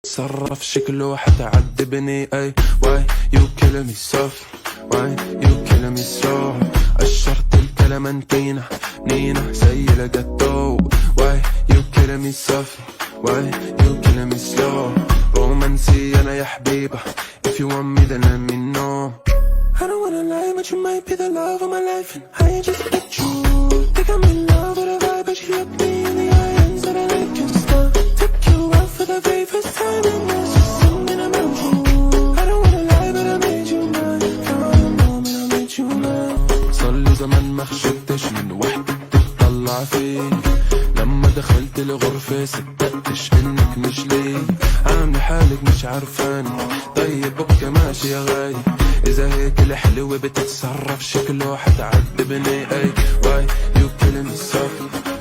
تصرف شكله حتعذبني. اي واي يو killing me soft, واي يو killing me slow. قشرت الكلمنتينا نينا زي الجاتو. واي يو killing me soft, واي يو killing me slow. رومانسي انا يا حبيبة, if you want me then let me know. I don't wanna lie but you might be the love of my life and I just met you. Think I'm in love with a vibe but she looked me in the eye and said I like your style. Took you out for the very first time and that's just something about you. I don't wanna lie but I made you mine. From the moment I made you mine. صارلي زمان ما خشبتش من وحدة بتطلع فيك. لما دخلت الغرفة صدقتش انك مش لي. عاملة حالك مش عارفاني, طيب بكى ماشي يا غالي. إذا هيك الحلوة بتتصرف شكله حتعذبني. أي واي يو killing me soft.